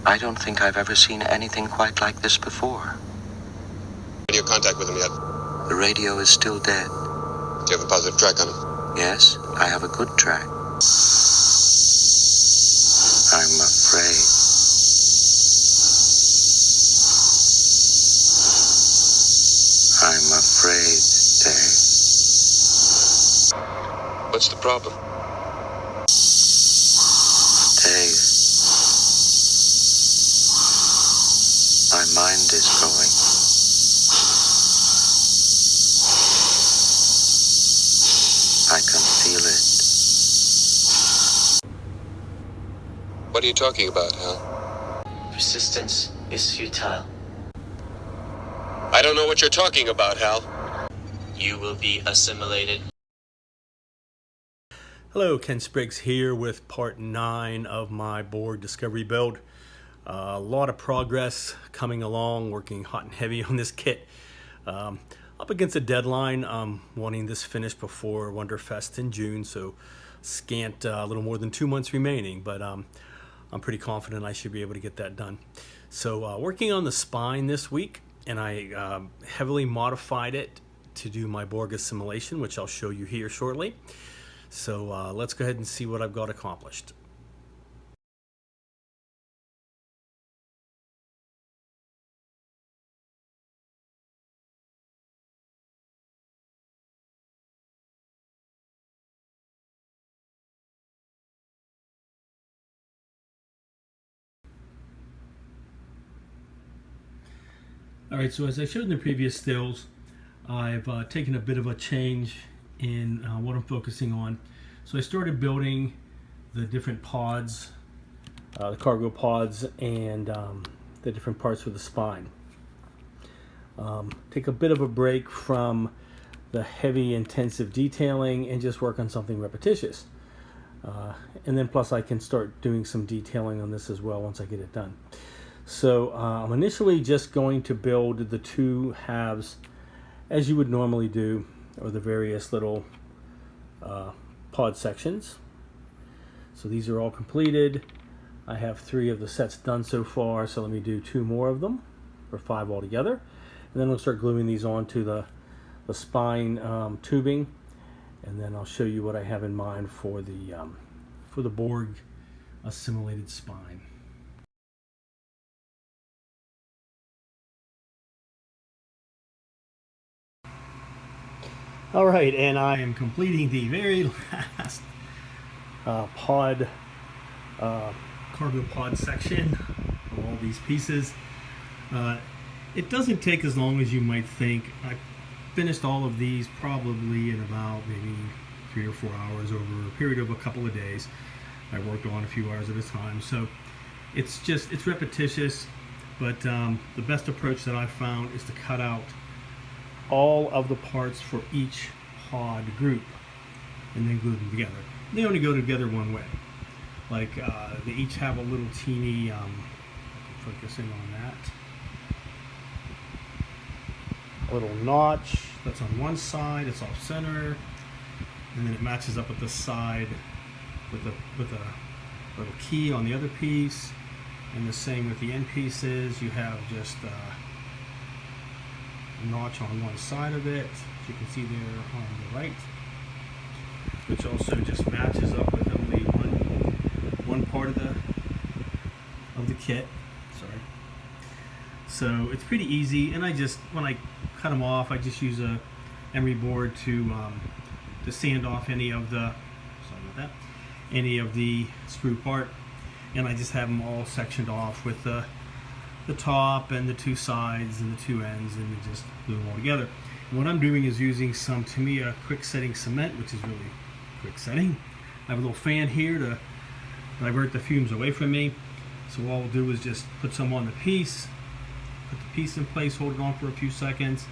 I don't think I've ever seen anything quite like this before. Any contact with him yet? The radio is still dead. Do you have a positive track on him? Yes, I have a good track. I'm afraid. I'm afraid, Dave. What's the problem? Dave. My mind is going. I can feel it. What are you talking about, Hal? Persistence is futile. I don't know what you're talking about, Hal. You will be assimilated. Hello, Ken Spriggs here with part 9 of my Borg Discovery Build. A lot of progress coming along, working hot and heavy on this kit. Up against a deadline, I'm wanting this finished before Wonderfest in June, so scant a little more than 2 months remaining, but I'm pretty confident I should be able to get that done. So working on the spine this week, and I heavily modified it to do my Borg assimilation, which I'll show you here shortly. So let's go ahead and see what I've got accomplished. Alright, so as I showed in the previous stills, I've taken a bit of a change in what I'm focusing on. So I started building the different pods, the cargo pods, and the different parts for the spine. Take a bit of a break from the heavy intensive detailing and just work on something repetitious. And then plus I can start doing some detailing on this as well once I get it done. So I'm initially just going to build the two halves as you would normally do, or the various little pod sections. So these are all completed. I have 3 of the sets done so far, so let me do 2 more of them, or 5 altogether. And then we'll start gluing these onto the spine tubing, and then I'll show you what I have in mind for the Borg assimilated spine. All right, and I am completing the very last cargo pod section of all these pieces. It doesn't take as long as you might think. I finished all of these probably in about maybe 3 or 4 hours over a period of a couple of days. I worked on a few hours at a time, so it's repetitious, but the best approach that I've found is to cut out all of the parts for each pod group and then glue them together. They only go together one way. Like they each have a little teeny, focusing on that, a little notch that's on one side, it's off center, and then it matches up with the side with a little key on the other piece, and the same with the end pieces. You have just notch on one side of it, as you can see there on the right, which also just matches up with only one part of the kit. Sorry. So it's pretty easy, and when I cut them off, I just use a emery board to sand off any of the sprue part, and I just have them all sectioned off with the top and the 2 sides and the 2 ends, and just glue them all together. And what I'm doing is using some Tamiya quick setting cement, which is really quick setting. I have a little fan here to divert the fumes away from me. So all I'll do is just put some on the piece, put the piece in place, hold it on for a few seconds,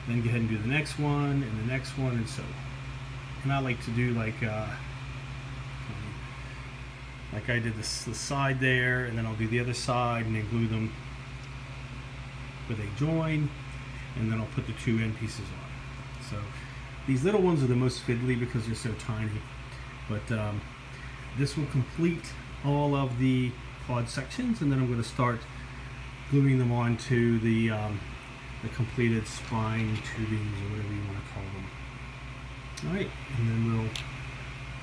then go ahead and do the next one and the next one, and so. And I like to do like I did the side there, and then I'll do the other side and then glue them with a join, and then I'll put the 2 end pieces on. So these little ones are the most fiddly because they're so tiny, but this will complete all of the quad sections, and then I'm going to start gluing them onto the completed spine tubings, or whatever you want to call them. All right, and then we'll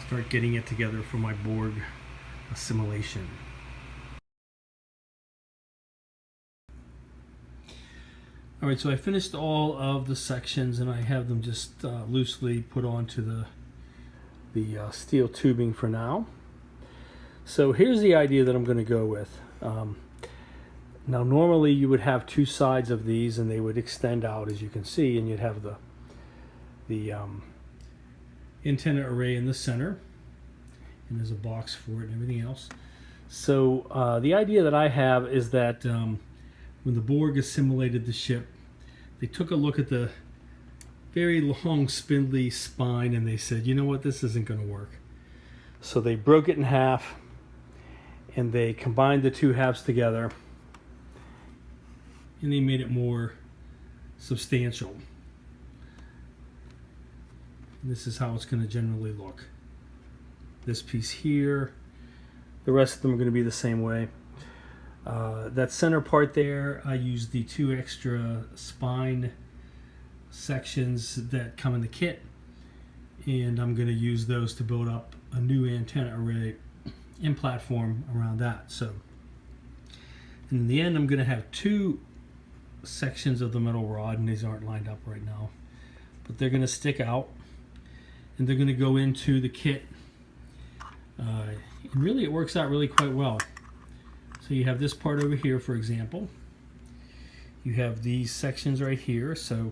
start getting it together for my Borg assimilation. All right, so I finished all of the sections, and I have them just loosely put onto the steel tubing for now. So here's the idea that I'm going to go with. Now normally you would have two sides of these, and they would extend out, as you can see, and you'd have the antenna array in the center, and there's a box for it and everything else. So the idea that I have is that when the Borg assimilated the ship, they took a look at the very long spindly spine, and they said, you know what, this isn't going to work. So they broke it in half, and they combined the two halves together, and they made it more substantial. And this is how it's going to generally look. This piece here, the rest of them are going to be the same way. That center part there, I used the two extra spine sections that come in the kit, and I'm going to use those to build up a new antenna array and platform around that. So in the end, I'm going to have two sections of the metal rod, and these aren't lined up right now, but they're going to stick out, and they're going to go into the kit. And really it works out really quite well. So you have this part over here, for example. You have these sections right here, so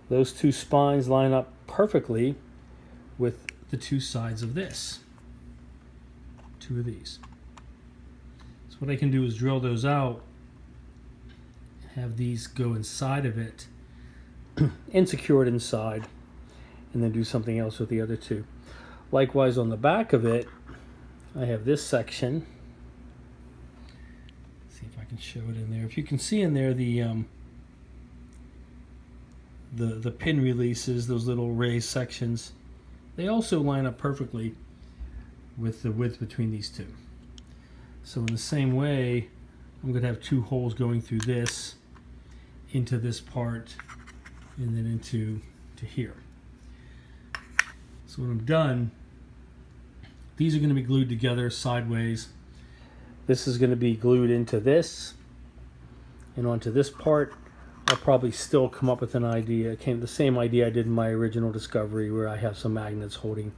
those two spines line up perfectly with the two sides of this. Two of these. So what I can do is drill those out, have these go inside of it and secure it inside, and then do something else with the other two. Likewise on the back of it, I have this section. Let's see if I can show it in there. If you can see in there the pin releases, those little raised sections, they also line up perfectly with the width between these two. So in the same way, I'm going to have two holes going through this into this part and then into here. So when I'm done, these are going to be glued together sideways. This is going to be glued into this and onto this part. I'll probably still come up with an idea. The same idea I did in my original Discovery, where I have some magnets holding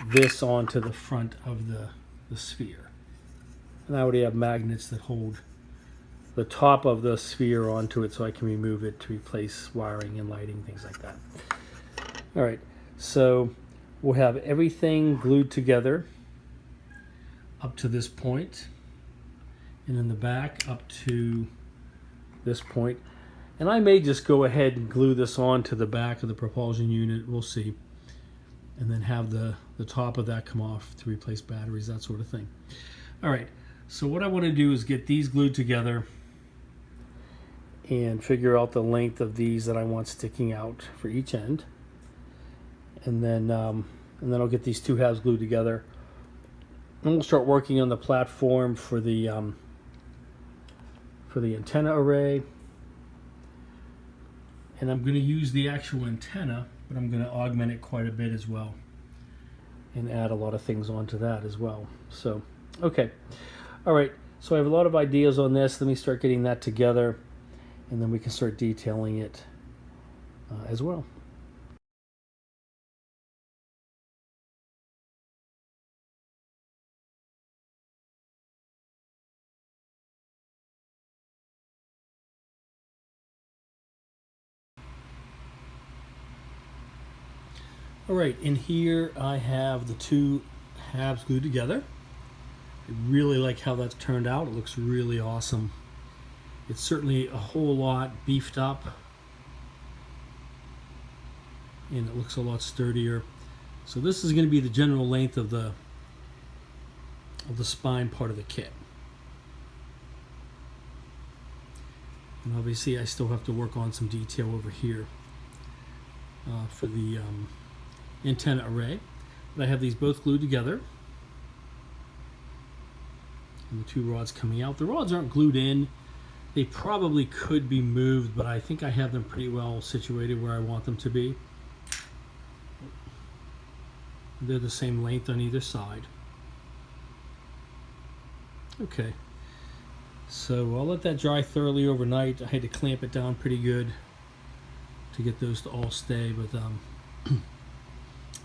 this onto the front of the sphere. And I already have magnets that hold the top of the sphere onto it, so I can remove it to replace wiring and lighting, things like that. All right, so we'll have everything glued together up to this point, and in the back up to this point. And I may just go ahead and glue this onto the back of the propulsion unit, we'll see, and then have the top of that come off to replace batteries, that sort of thing. All right, so what I want to do is get these glued together and figure out the length of these that I want sticking out for each end. And then I'll get these two halves glued together. And we'll start working on the platform for the antenna array. And I'm going to use the actual antenna, but I'm going to augment it quite a bit as well, and add a lot of things onto that as well. So, okay, all right. So I have a lot of ideas on this. Let me start getting that together, and then we can start detailing it as well. All right, in here I have the two halves glued together. I really like how that's turned out. It looks really awesome. It's certainly a whole lot beefed up, and it looks a lot sturdier. So this is going to be the general length of the spine part of the kit. And obviously I still have to work on some detail over here for the antenna array. But I have these both glued together, and the 2 rods coming out. The rods aren't glued in. They probably could be moved, but I think I have them pretty well situated where I want them to be. They're the same length on either side. Okay, so I'll let that dry thoroughly overnight. I had to clamp it down pretty good to get those to all stay, but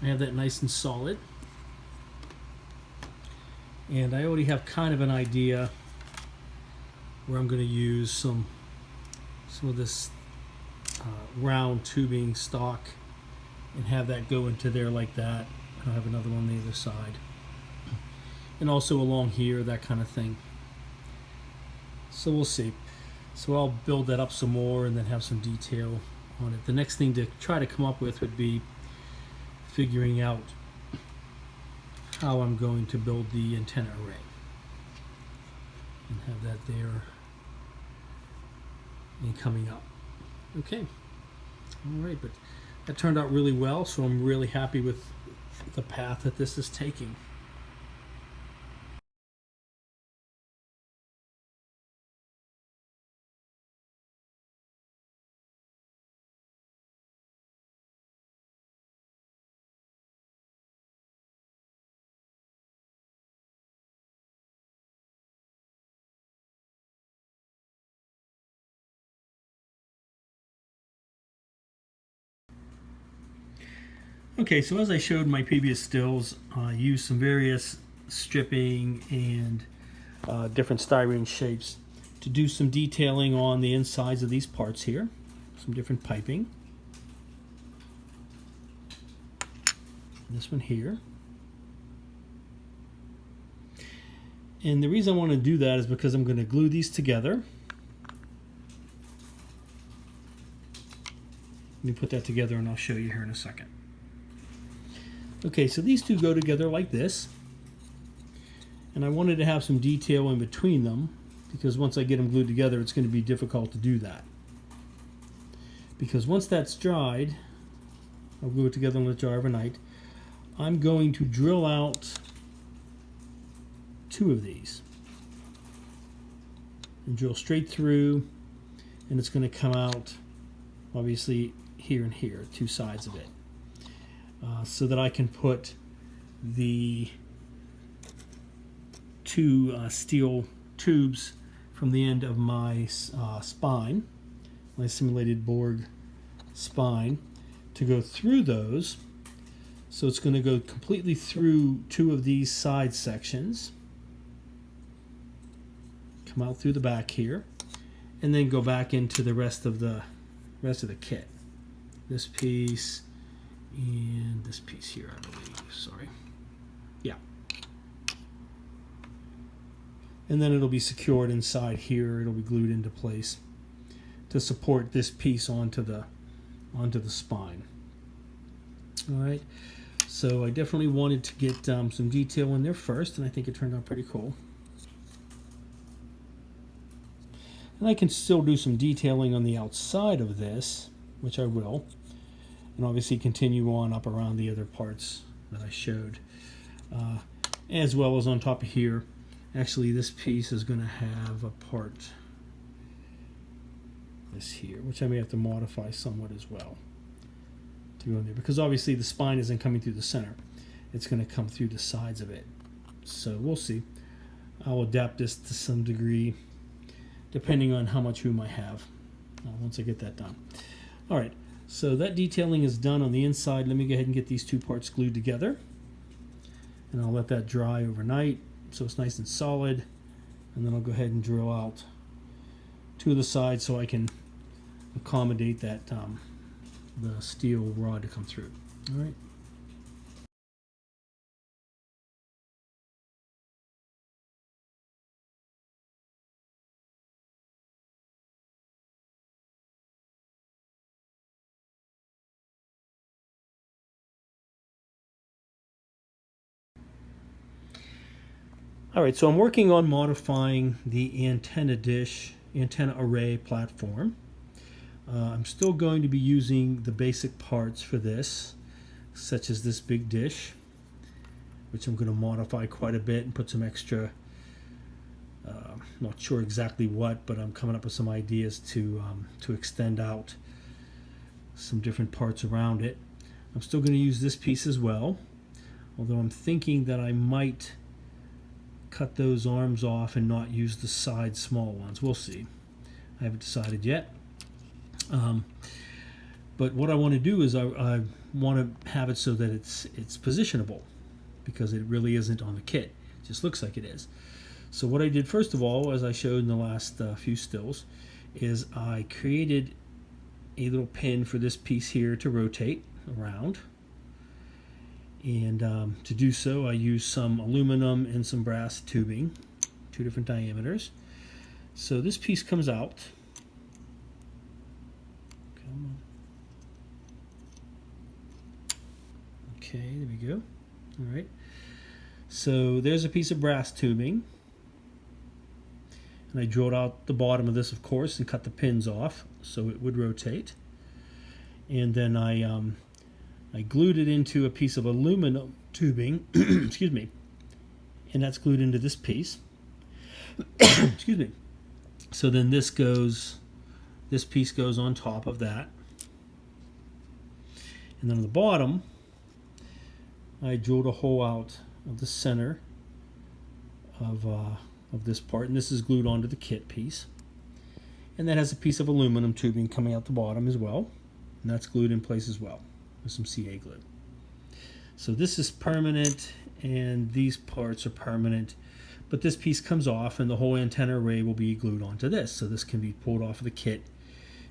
I have that nice and solid. And I already have kind of an idea where I'm going to use some of this round tubing stock and have that go into there like that. I'll have another one on the other side. And also along here, that kind of thing. So we'll see. So I'll build that up some more and then have some detail on it. The next thing to try to come up with would be figuring out how I'm going to build the antenna array and have that there and coming up. Okay, all right, but that turned out really well, so I'm really happy with the path that this is taking. Okay, so as I showed in my previous stills, I used some various stripping and different styrene shapes to do some detailing on the insides of these parts here. Some different piping. This one here. And the reason I want to do that is because I'm going to glue these together. Let me put that together and I'll show you here in a second. Okay, so these two go together like this, and I wanted to have some detail in between them because once I get them glued together it's going to be difficult to do that. Because once that's dried, I'll glue it together and let it dry overnight, I'm going to drill out 2 of these and drill straight through, and it's going to come out obviously here and here, 2 sides of it. So that I can put the 2 steel tubes from the end of my spine, my simulated Borg spine, to go through those. So it's going to go completely through 2 of these side sections, come out through the back here, and then go back into the rest of the kit. This piece and this piece here, I believe. Sorry. Yeah. And then it'll be secured inside here. It'll be glued into place to support this piece onto the spine. All right. So I definitely wanted to get some detail in there first, and I think it turned out pretty cool. And I can still do some detailing on the outside of this, which I will. And obviously continue on up around the other parts that I showed, as well as on top of here. Actually, this piece is going to have a part, this here, which I may have to modify somewhat as well to go in there, because obviously the spine isn't coming through the center, it's going to come through the sides of it. So we'll see. I'll adapt this to some degree depending on how much room I have once I get that done. All right. So that detailing is done on the inside. Let me go ahead and get these 2 parts glued together. And I'll let that dry overnight so it's nice and solid. And then I'll go ahead and drill out 2 of the sides so I can accommodate that the steel rod to come through. All right. All right, so I'm working on modifying the antenna array platform. I'm still going to be using the basic parts for this, such as this big dish, which I'm going to modify quite a bit and put some extra not sure exactly what, but I'm coming up with some ideas to extend out some different parts around it. I'm still going to use this piece as well, although I'm thinking that I might cut those arms off and not use the side small ones. We'll see. I haven't decided yet. But what I want to do is I want to have it so that it's positionable, because it really isn't on the kit. It just looks like it is. So what I did first of all, as I showed in the last few stills, is I created a little pin for this piece here to rotate around. And to do so, I used some aluminum and some brass tubing, 2 different diameters. So this piece comes out. Come on. Okay, there we go. All right. So there's a piece of brass tubing. And I drilled out the bottom of this, of course, and cut the pins off so it would rotate. And then I glued it into a piece of aluminum tubing, excuse me, and that's glued into this piece. Excuse me. So then this piece goes on top of that. And then on the bottom, I drilled a hole out of the center of this part, and this is glued onto the kit piece. And that has a piece of aluminum tubing coming out the bottom as well, and that's glued in place as well with some CA glue. So this is permanent, and these parts are permanent, but this piece comes off and the whole antenna array will be glued onto this, so this can be pulled off of the kit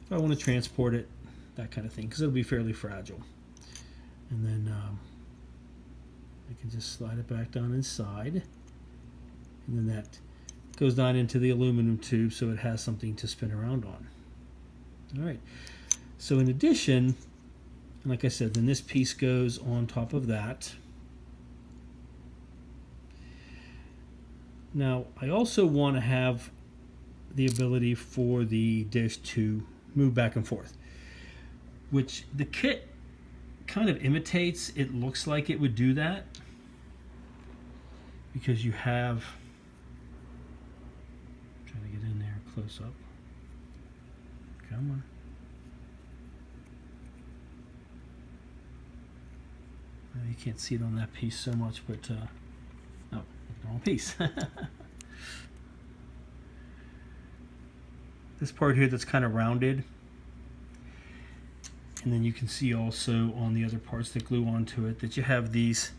if I want to transport it, that kind of thing, because it'll be fairly fragile. And then I can just slide it back down inside, and then that goes down into the aluminum tube so it has something to spin around on. All right, so in addition, like I said, then this piece goes on top of that. Now I also want to have the ability for the dish to move back and forth, which the kit kind of imitates. It looks like it would do that because you have, I'm trying to get in there close up. Come on. You can't see it on that piece so much, but oh, wrong piece. This part here that's kind of rounded, and then you can see also on the other parts that glue onto it that you have these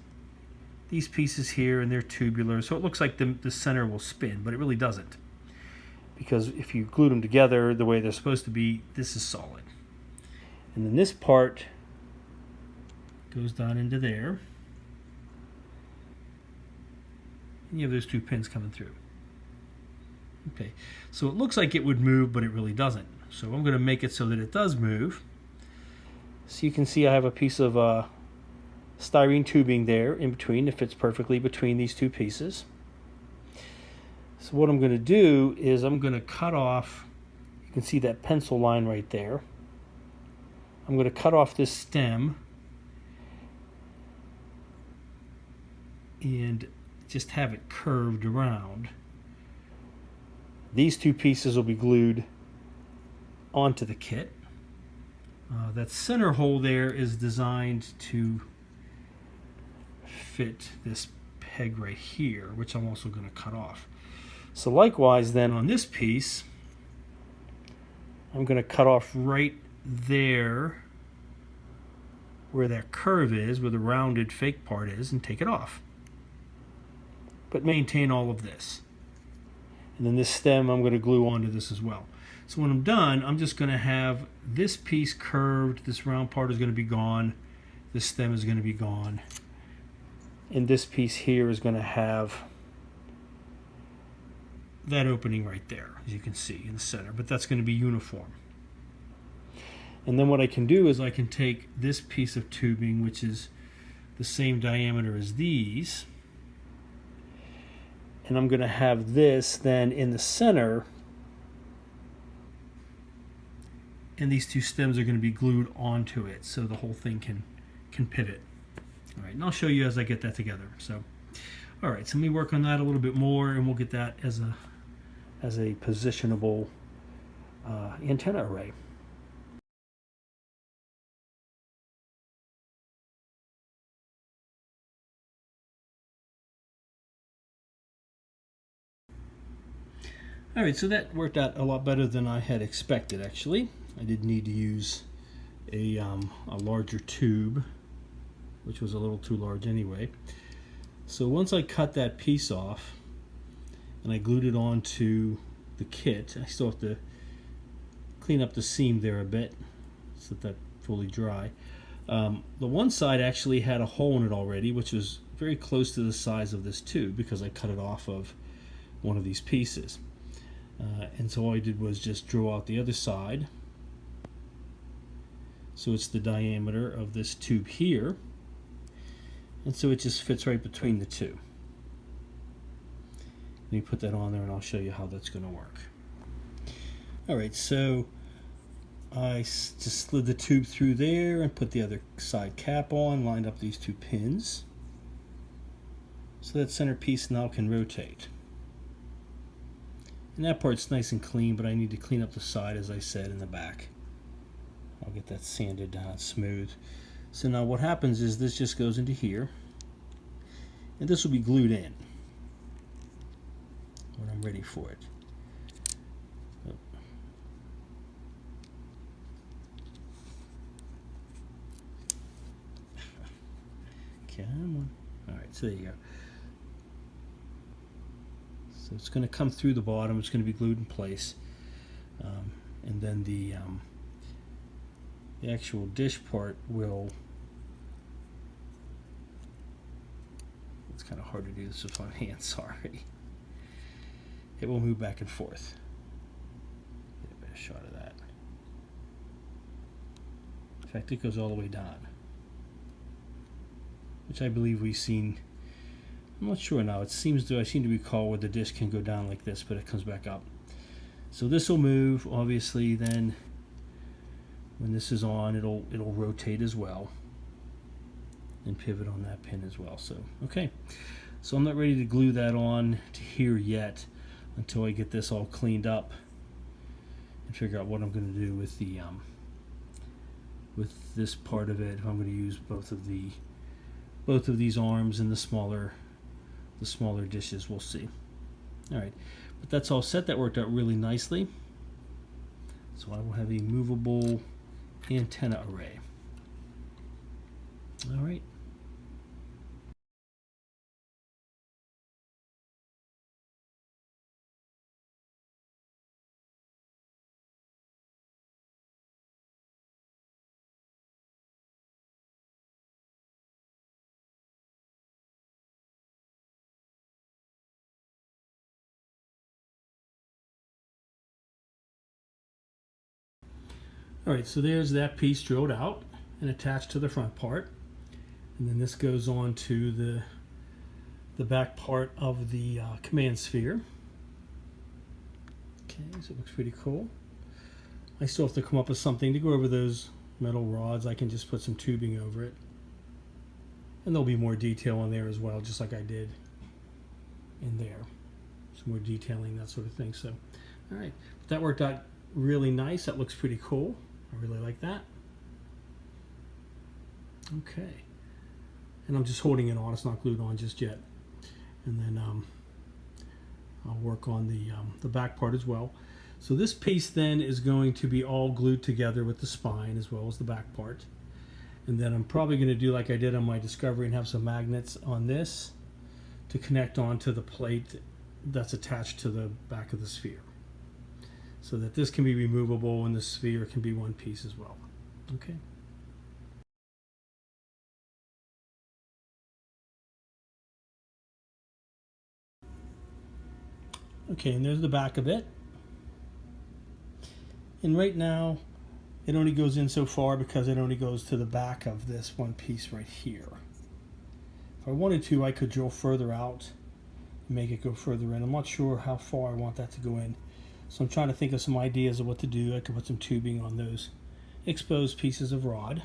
pieces here, and they're tubular, so it looks like the center will spin, but it really doesn't, because if you glue them together the way they're supposed to be, this is solid. And then this part goes down into there, and you have those 2 pins coming through. Okay, so it looks like it would move, but it really doesn't. So I'm going to make it so that it does move. So you can see I have a piece of styrene tubing there in between. It fits perfectly between these 2 pieces. So what I'm going to do is I'm going to cut off, you can see that pencil line right there. I'm going to cut off this stem and just have it curved around. These 2 pieces will be glued onto the kit. That center hole there is designed to fit this peg right here, which I'm also going to cut off. So likewise then on this piece, I'm going to cut off right there where that curve is, where the rounded fake part is, and take it off. But maintain all of this. And then this stem I'm going to glue onto this as well. So when I'm done, I'm just going to have this piece curved, this round part is going to be gone, this stem is going to be gone, and this piece here is going to have that opening right there, as you can see in the center, but that's going to be uniform. And then what I can do is I can take this piece of tubing, which is the same diameter as these, and I'm going to have this then in the center, and these 2 stems are going to be glued onto it so the whole thing can pivot. All right, and I'll show you as I get that together. So, all right, so let me work on that a little bit more, and we'll get that as a as a positionable antenna array. Alright, so that worked out a lot better than I had expected, actually. I did need to use a larger tube, which was a little too large anyway. So once I cut that piece off and I glued it onto the kit, I still have to clean up the seam there a bit, so that fully dry. The one side actually had a hole in it already, which was very close to the size of this tube because I cut it off of one of these pieces. And so all I did was just draw out the other side. So it's the diameter of this tube here. And so it just fits right between the two. Let me put that on there and I'll show you how that's going to work. Alright, so I just slid the tube through there and put the other side cap on, lined up these two pins. So that center piece now can rotate. And that part's nice and clean, but I need to clean up the side, as I said, in the back. I'll get that sanded down smooth. So now what happens is this just goes into here, and this will be glued in when I'm ready for it. Oh. Come on. Alright, so there you go. So it's going to come through the bottom, it's going to be glued in place, and then the actual dish part will, it's kind of hard to do this with one hand, sorry. It will move back and forth. Get a better shot of that. In fact, it goes all the way down, which I believe we've seen. I'm not sure now. I seem to recall where the dish can go down like this, but it comes back up. So this will move. Obviously, then when this is on, it'll rotate as well and pivot on that pin as well. So okay. So I'm not ready to glue that on to here yet until I get this all cleaned up and figure out what I'm going to do with the with this part of it. If I'm going to use both of these arms and the smaller dishes, we'll see. Alright, but that's all set. That worked out really nicely. So I will have a movable antenna array. Alright. Alright, so there's that piece drilled out and attached to the front part. And then this goes on to the back part of the command sphere. Okay, so it looks pretty cool. I still have to come up with something to go over those metal rods. I can just put some tubing over it. And there'll be more detail on there as well, just like I did in there. Some more detailing, that sort of thing. So, alright, that worked out really nice. That looks pretty cool. I really like that. Okay. And I'm just holding it on. It's not glued on just yet. And then I'll work on the back part as well. So this piece then is going to be all glued together with the spine as well as the back part. And then I'm probably going to do like I did on my Discovery and have some magnets on this to connect onto the plate that's attached to the back of the sphere, so that this can be removable and the sphere can be one piece as well. Okay. Okay, and there's the back of it. And right now, it only goes in so far because it only goes to the back of this one piece right here. If I wanted to, I could drill further out and make it go further in. I'm not sure how far I want that to go in. So I'm trying to think of some ideas of what to do. I could put some tubing on those exposed pieces of rod.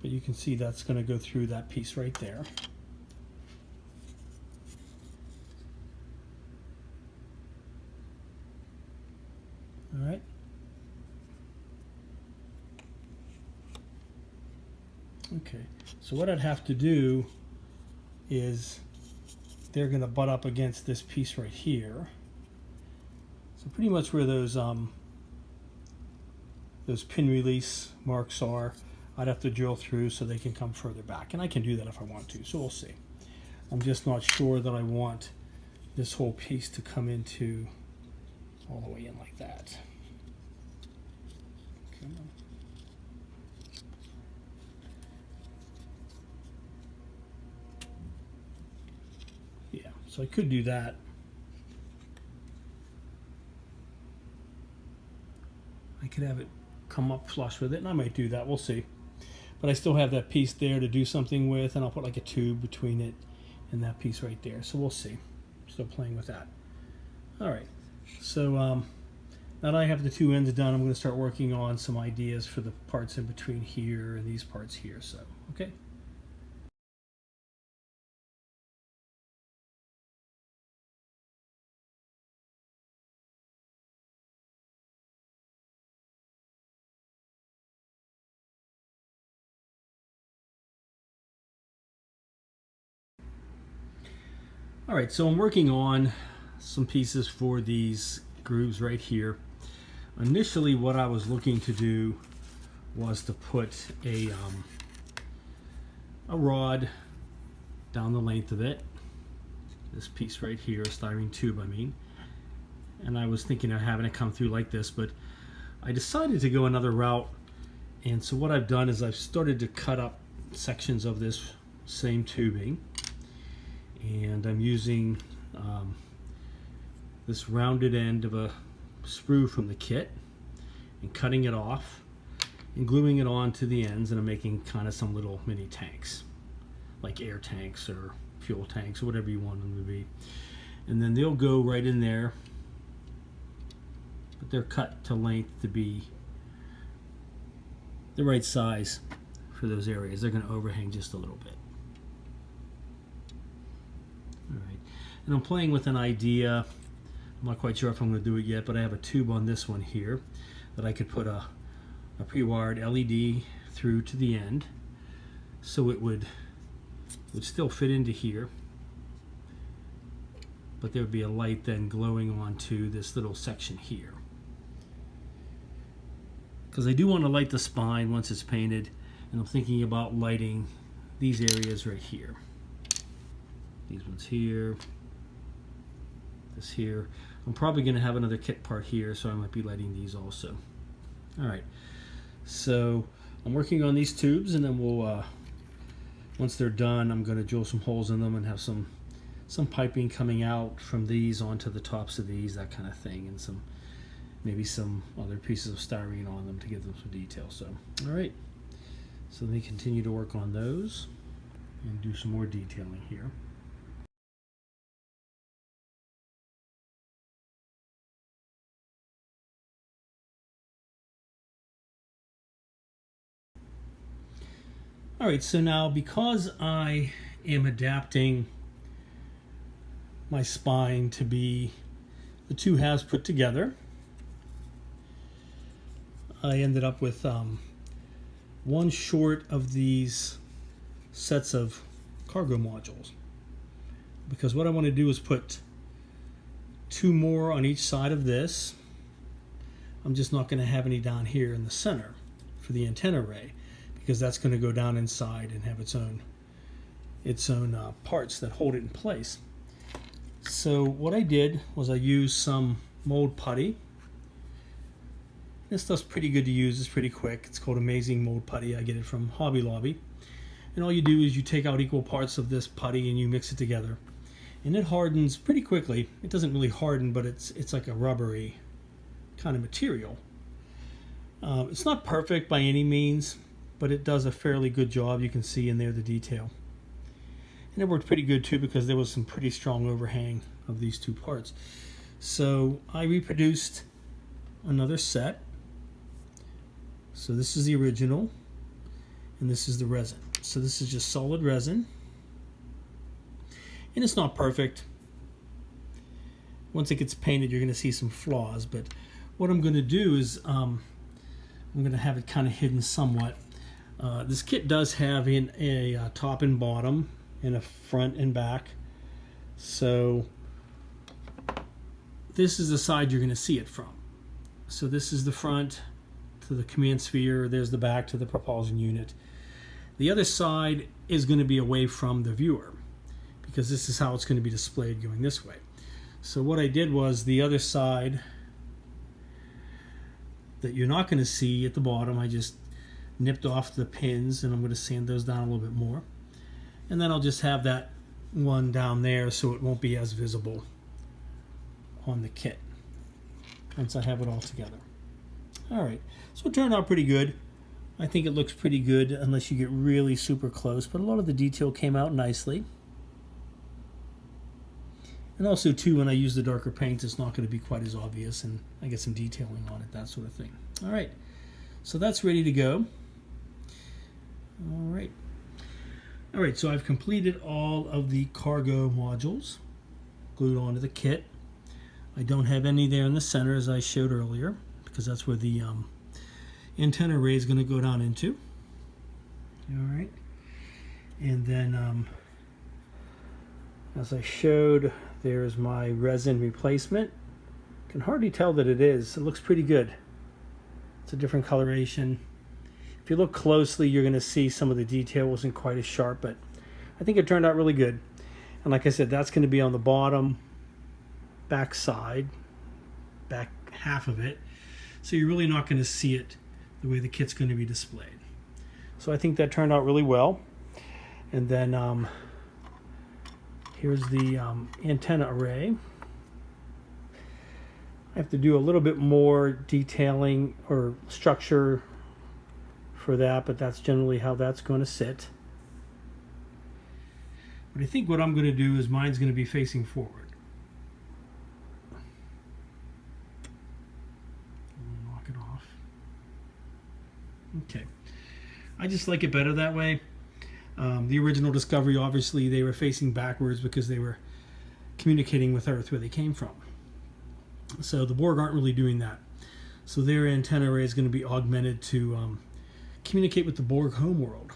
But you can see that's going to go through that piece right there. All right. Okay, so what I'd have to do is they're going to butt up against this piece right here. So pretty much where those pin release marks are, I'd have to drill through so they can come further back. And I can do that if I want to, so we'll see. I'm just not sure that I want this whole piece to come into all the way in like that. Come on. Yeah, so I could do that. I could have it come up flush with it, and I might do that. We'll see. But I still have that piece there to do something with, and I'll put like a tube between it and that piece right there. So we'll see. Still playing with that. All right. So now that I have the two ends done, I'm going to start working on some ideas for the parts in between here and these parts here. So, okay. All right, so I'm working on some pieces for these grooves right here. Initially, what I was looking to do was to put a rod down the length of it. This piece right here, a styrene tube, I mean. And I was thinking of having it come through like this, but I decided to go another route. And so what I've done is I've started to cut up sections of this same tubing. And I'm using this rounded end of a sprue from the kit and cutting it off and gluing it on to the ends, and I'm making kind of some little mini tanks, like air tanks or fuel tanks or whatever you want them to be. And then they'll go right in there, but they're cut to length to be the right size for those areas. They're going to overhang just a little bit. All right, and I'm playing with an idea. I'm not quite sure if I'm going to do it yet, but I have a tube on this one here that I could put a pre-wired LED through to the end, so it would still fit into here, but there would be a light then glowing onto this little section here. Because I do want to light the spine once it's painted, and I'm thinking about lighting these areas right here. These ones here, this here. I'm probably going to have another kit part here, so I might be lighting these also. All right, so I'm working on these tubes, and then we'll, once they're done, I'm going to drill some holes in them and have some piping coming out from these onto the tops of these, that kind of thing, and maybe some other pieces of styrene on them to give them some detail. So, all right, so let me continue to work on those and do some more detailing here. All right, so now because I am adapting my spine to be the two halves put together, I ended up with one short of these sets of cargo modules. Because what I want to do is put two more on each side of this. I'm just not going to have any down here in the center for the antenna array, because that's going to go down inside and have its own parts that hold it in place. So what I did was I used some mold putty. This stuff's pretty good to use. It's pretty quick. It's called Amazing Mold Putty. I get it from Hobby Lobby. And all you do is you take out equal parts of this putty and you mix it together. And it hardens pretty quickly. It doesn't really harden, but it's like a rubbery kind of material. It's not perfect by any means, but it does a fairly good job. You can see in there the detail. And it worked pretty good too, because there was some pretty strong overhang of these two parts. So I reproduced another set. So this is the original, and this is the resin. So this is just solid resin. And it's not perfect. Once it gets painted, you're going to see some flaws, but what I'm going to do is I'm going to have it kind of hidden somewhat. This kit does have a top and bottom and a front and back. So this is the side you're going to see it from. So this is the front to the command sphere. There's the back to the propulsion unit. The other side is going to be away from the viewer because this is how it's going to be displayed going this way. So what I did was the other side that you're not going to see at the bottom, I just nipped off the pins, and I'm going to sand those down a little bit more. And then I'll just have that one down there so it won't be as visible on the kit once I have it all together. Alright, so it turned out pretty good. I think it looks pretty good unless you get really super close, but a lot of the detail came out nicely. And also too, when I use the darker paints, it's not going to be quite as obvious, and I get some detailing on it, that sort of thing. Alright, so that's ready to go. Alright, so I've completed all of the cargo modules glued onto the kit. I don't have any there in the center as I showed earlier, because that's where the antenna array is going to go down into. Alright, and then as I showed, there's my resin replacement. Can hardly tell that it is. It looks pretty good. It's a different coloration. If you look closely, you're going to see some of the detail wasn't quite as sharp, but I think it turned out really good. And like I said, that's going to be on the bottom back side, back half of it. So you're really not going to see it the way the kit's going to be displayed. So I think that turned out really well. And then here's the antenna array. I have to do a little bit more detailing or structure for that, but that's generally how that's going to sit. But I think what I'm going to do is mine's going to be facing forward. Knock it off. Okay. I just like it better that way. The original Discovery, obviously, they were facing backwards because they were communicating with Earth where they came from. So the Borg aren't really doing that. So their antenna array is going to be augmented to communicate with the Borg homeworld.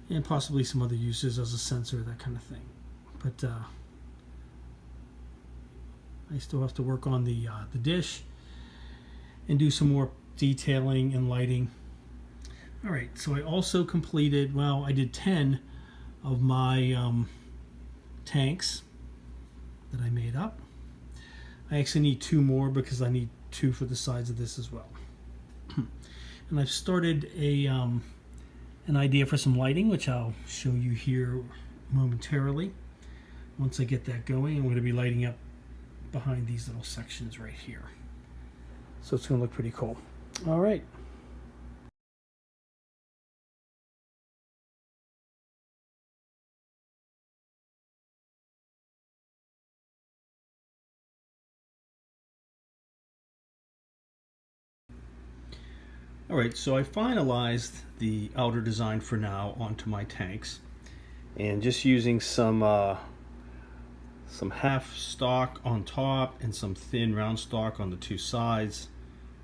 And possibly some other uses as a sensor, that kind of thing. But I still have to work on the dish and do some more detailing and lighting. Alright, so I also completed, well, I did 10 of my tanks that I made up. I actually need 2 more because I need 2 for the sides of this as well. And I've started an idea for some lighting, which I'll show you here momentarily. Once I get that going, I'm going to be lighting up behind these little sections right here. So it's going to look pretty cool. All right. Alright, so I finalized the outer design for now onto my tanks, and just using some half stock on top and some thin round stock on the 2 sides,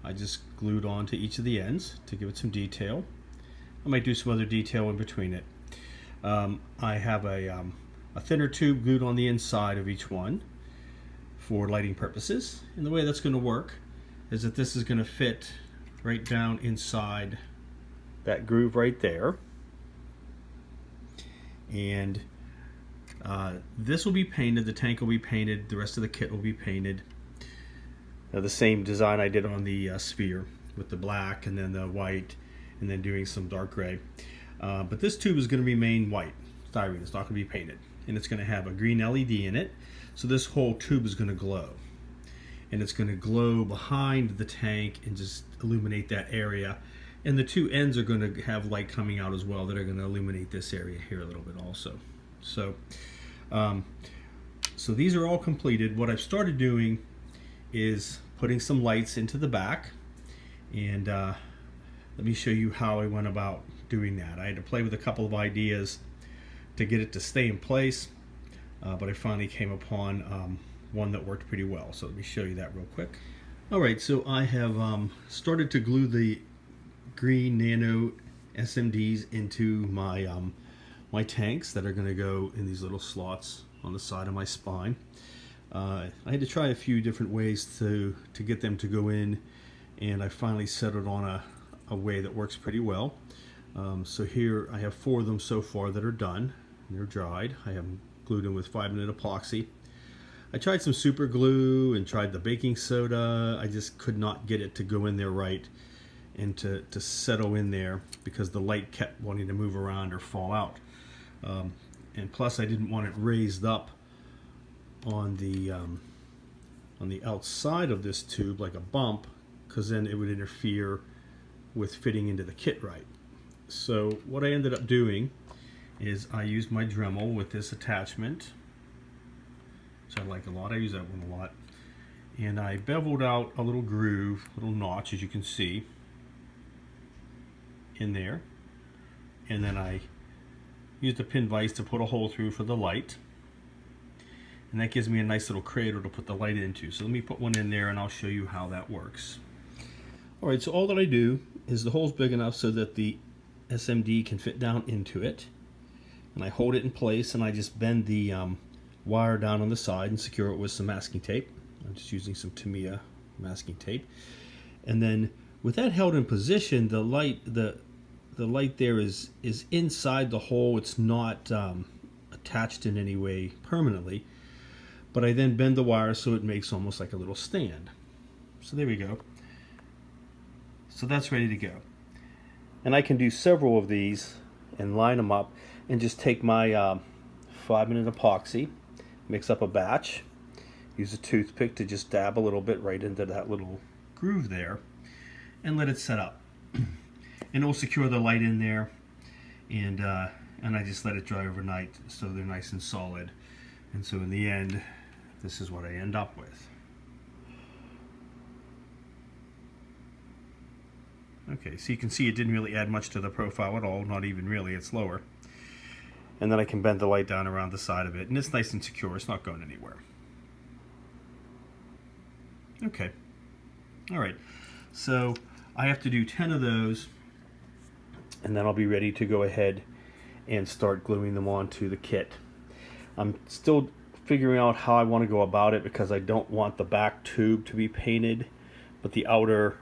I just glued onto each of the ends to give it some detail. I might do some other detail in between it. I have a thinner tube glued on the inside of each one for lighting purposes, and the way that's going to work is that this is going to fit right down inside that groove right there, and this will be painted, the tank will be painted, the rest of the kit will be painted. The same design I did on the sphere with the black and then the white and then doing some dark gray, but this tube is going to remain white styrene. It's not going to be painted, and it's going to have a green LED in it, so this whole tube is going to glow. And it's going to glow behind the tank and just illuminate that area. And the 2 ends are going to have light coming out as well that are going to illuminate this area here a little bit also. So, so these are all completed. What I've started doing is putting some lights into the back. And let me show you how I went about doing that. I had to play with a couple of ideas to get it to stay in place. But I finally came upon one that worked pretty well. So let me show you that real quick. All right, so I have started to glue the green nano SMDs into my my tanks that are going to go in these little slots on the side of my spine. I had to try a few different ways to get them to go in, and I finally settled on a way that works pretty well. So here I have 4 of them so far that are done. They're dried. I have them glued in with 5-minute epoxy. I tried some super glue and tried the baking soda. I just could not get it to go in there right and to settle in there because the light kept wanting to move around or fall out. And plus I didn't want it raised up on the outside of this tube like a bump, because then it would interfere with fitting into the kit right. So what I ended up doing is I used my Dremel with this attachment, which I like a lot. I use that one a lot. And I beveled out a little groove, little notch, as you can see, in there. And then I used a pin vise to put a hole through for the light. And that gives me a nice little cradle to put the light into. So let me put one in there and I'll show you how that works. Alright, so all that I do is the hole's big enough so that the SMD can fit down into it. And I hold it in place and I just bend the wire down on the side and secure it with some masking tape. I'm just using some Tamiya masking tape. And then with that held in position, the light there is inside the hole. It's not attached in any way permanently. But I then bend the wire so it makes almost like a little stand. So there we go. So that's ready to go. And I can do several of these and line them up and just take my 5-minute epoxy, mix up a batch, use a toothpick to just dab a little bit right into that little groove there, and let it set up. And it'll secure the light in there, and I just let it dry overnight so they're nice and solid. And so in the end, this is what I end up with. Okay, so you can see it didn't really add much to the profile at all, not even really, it's lower. And then I can bend the light down around the side of it, and it's nice and secure, it's not going anywhere. Okay, alright, so I have to do 10 of those, and then I'll be ready to go ahead and start gluing them onto the kit. I'm still figuring out how I want to go about it because I don't want the back tube to be painted, but the outer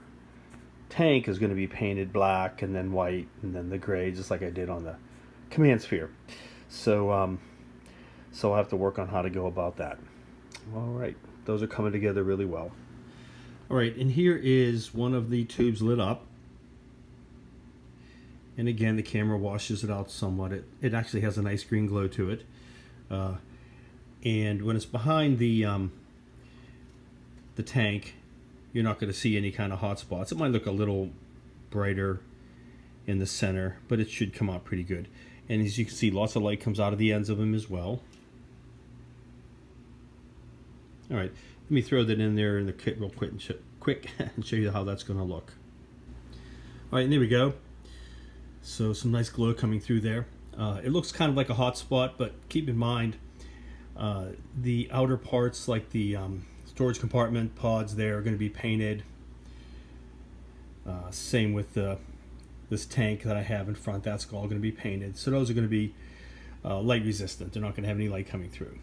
tank is going to be painted black and then white and then the gray, just like I did on the command sphere. So I'll have to work on how to go about that. Alright, those are coming together really well. Alright, and here is one of the tubes lit up. And again, the camera washes it out somewhat. It actually has a nice green glow to it. And when it's behind the tank, you're not going to see any kind of hot spots. It might look a little brighter in the center, but it should come out pretty good. And as you can see, lots of light comes out of the ends of them as well. All right, let me throw that in there in the kit real quick and show you how that's going to look. All right, and there we go. So some nice glow coming through there. It looks kind of like a hot spot, but keep in mind the outer parts, like the storage compartment pods there, are going to be painted. Same with this tank that I have in front, that's all going to be painted. So those are going to be light resistant. They're not going to have any light coming through.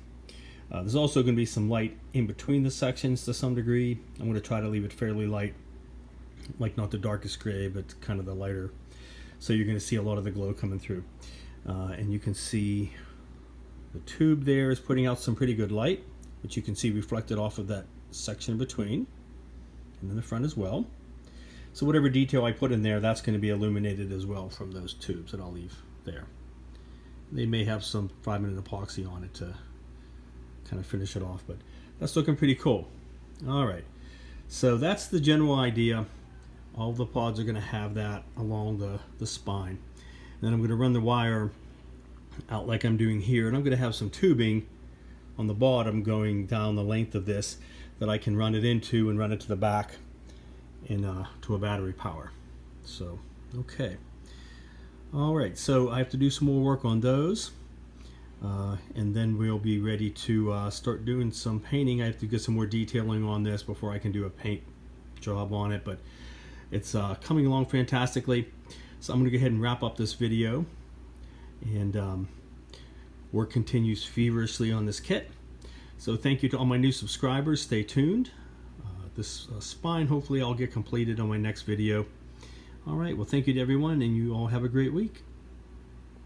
There's also going to be some light in between the sections to some degree. I'm going to try to leave it fairly light, like not the darkest gray, but kind of the lighter. So you're going to see a lot of the glow coming through. And you can see the tube there is putting out some pretty good light, which you can see reflected off of that section in between, and then the front as well. So whatever detail I put in there, that's going to be illuminated as well from those tubes that I'll leave there. They may have some 5-minute epoxy on it to kind of finish it off, but that's looking pretty cool. Alright, so that's the general idea. All the pods are going to have that along the spine. And then I'm going to run the wire out like I'm doing here, and I'm going to have some tubing on the bottom going down the length of this that I can run it into and run it to the back in to a battery power. So okay, all right, so I have to do some more work on those. and then we'll be ready to start doing some painting. I have to get some more detailing on this before I can do a paint job on it, but it's coming along fantastically. So I'm going to go ahead and wrap up this video, and work continues feverishly on this kit. So thank you to all my new subscribers. Stay tuned. This spine, hopefully I'll get completed on my next video. All right, well, thank you to everyone, and you all have a great week.